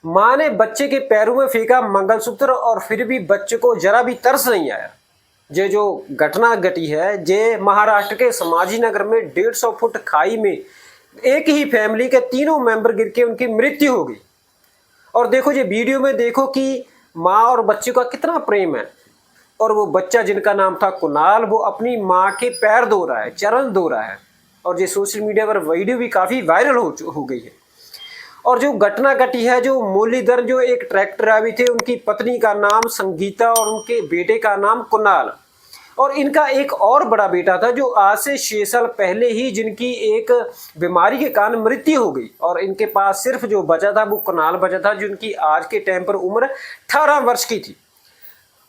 मां ने बच्चे के पैरों में फेंका मंगलसूत्र और फिर भी बच्चे को जरा भी तरस नहीं आया। ये जो घटना घटी है ये महाराष्ट्र के संभाजी नगर में 150 फुट खाई में एक ही फैमिली के तीनों मेंबर गिर के उनकी मृत्यु हो गई। और देखो ये वीडियो में देखो कि माँ और बच्चे का कितना प्रेम है। और वो बच्चा जिनका नाम था कुणाल, वो अपनी माँ के पैर धो रहा है, चरण धो रहा है। और ये सोशल मीडिया पर वीडियो भी काफ़ी वायरल हो गई है। और जो घटना घटी है, जो मुरलीधर जो एक ट्रक ड्राइवर थे, उनकी पत्नी का नाम संगीता और उनके बेटे का नाम कुणाल, और इनका एक और बड़ा बेटा था जो आज से 6 साल पहले ही जिनकी एक बीमारी के कारण मृत्यु हो गई। और इनके पास सिर्फ जो बचा था वो कुणाल बचा था, जिनकी आज के टाइम पर उम्र 18 वर्ष की थी।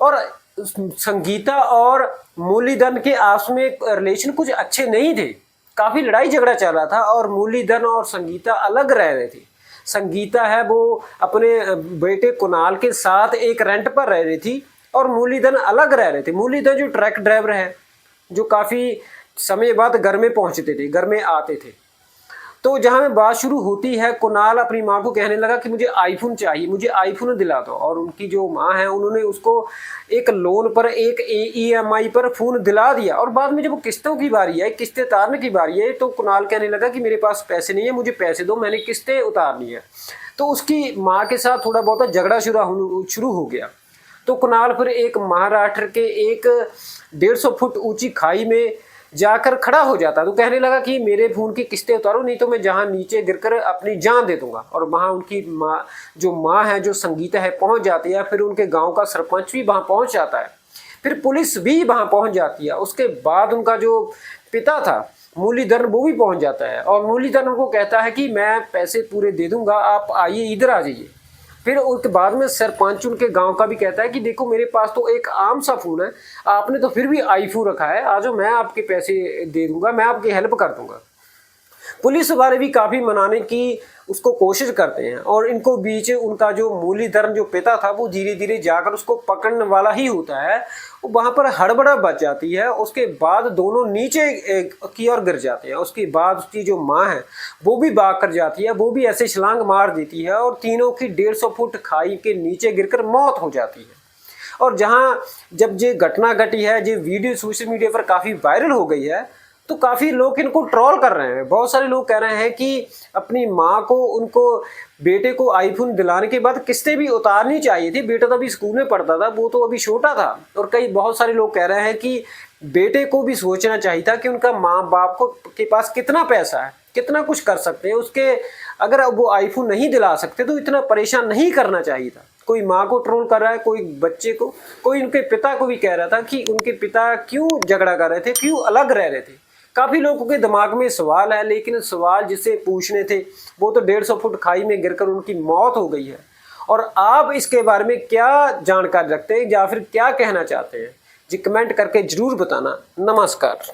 और संगीता और मुरलीधर के आपस में रिलेशन कुछ अच्छे नहीं थे, काफ़ी लड़ाई झगड़ा चल रहा था। और मुरलीधर और संगीता अलग रह रहे थे। संगीता है वो अपने बेटे कुणाल के साथ एक रेंट पर रह रही थी और मुरलीधर अलग रह रहे थे। मुरलीधर जो ट्रक ड्राइवर है, जो काफ़ी समय बाद घर में पहुंचते थे, घर में आते थे। तो जहाँ में बात शुरू होती है, कुणाल अपनी माँ को कहने लगा कि मुझे आईफोन चाहिए, मुझे आईफोन दिला दो। और उनकी जो माँ है उन्होंने उसको एक लोन पर, एक EMI पर फ़ोन दिला दिया। और बाद में जब किस्तों की बारी है, किस्तें उतारने की बारी है, तो कुणाल कहने लगा कि मेरे पास पैसे नहीं है, मुझे पैसे दो, मैंने किस्तें उतारनी है। तो उसकी माँ के साथ थोड़ा बहुत झगड़ा शुरू हो गया। तो कुणाल फिर एक महाराष्ट्र के एक 150 फुट ऊंची खाई में जाकर खड़ा हो जाता। तो कहने लगा कि मेरे फ़ोन की किस्तें उतारो, नहीं तो मैं जहाँ नीचे गिरकर अपनी जान दे दूंगा। और वहाँ उनकी माँ है, जो संगीता है, पहुँच जाती है। फिर उनके गांव का सरपंच भी वहाँ पहुँच जाता है, फिर पुलिस भी वहाँ पहुँच जाती है। उसके बाद उनका जो पिता था मुरलीधर, वो भी पहुँच जाता है। और मुरलीधर उनको कहता है कि मैं पैसे पूरे दे दूंगा, आप आइए, इधर आ जाइए। फिर उसके बाद में सरपंच उनके गांव का भी कहता है कि देखो मेरे पास तो एक आम सा फ़ोन है, आपने तो फिर भी आईफोन रखा है, आ जाओ, मैं आपके पैसे दे दूंगा, मैं आपकी हेल्प कर दूंगा। पुलिस वाले भी काफ़ी मनाने की उसको कोशिश करते हैं। और इनको बीच उनका जो मुरलीधर जो पिता था वो धीरे धीरे जाकर उसको पकड़ने वाला ही होता है। वहाँ पर हड़बड़ा बच जाती है। उसके बाद दोनों नीचे की ओर गिर जाते हैं। उसके बाद उसकी जो माँ है वो भी भाग कर जाती है, वो भी ऐसे छलांग मार देती है और तीनों की 150 फुट खाई के नीचे गिरकर मौत हो जाती है। और जहाँ जब ये घटना घटी है, ये वीडियो सोशल मीडिया पर काफ़ी वायरल हो गई है, तो काफ़ी लोग इनको ट्रोल कर रहे हैं। बहुत सारे लोग कह रहे हैं कि अपनी माँ को, उनको बेटे को आईफोन दिलाने के बाद किस्तें भी उतारनी चाहिए थी। बेटा तो अभी स्कूल में पढ़ता था, वो तो अभी छोटा था। और बहुत सारे लोग कह रहे हैं कि बेटे को भी सोचना चाहिए था कि उनका माँ बाप को के पास कितना पैसा है, कितना कुछ कर सकते हैं उसके। अगर वो आईफोन नहीं दिला सकते तो इतना परेशान नहीं करना चाहिए था। कोई माँ को ट्रोल कर रहा है, कोई बच्चे को, कोई उनके पिता को भी कह रहा था कि उनके पिता क्यों झगड़ा कर रहे थे, क्यों अलग रह रहे थे। काफ़ी लोगों के दिमाग में सवाल है, लेकिन सवाल जिसे पूछने थे वो तो 150 फुट खाई में गिरकर उनकी मौत हो गई है। और आप इसके बारे में क्या जानकारी रखते हैं या फिर क्या कहना चाहते हैं, जी कमेंट करके ज़रूर बताना। नमस्कार।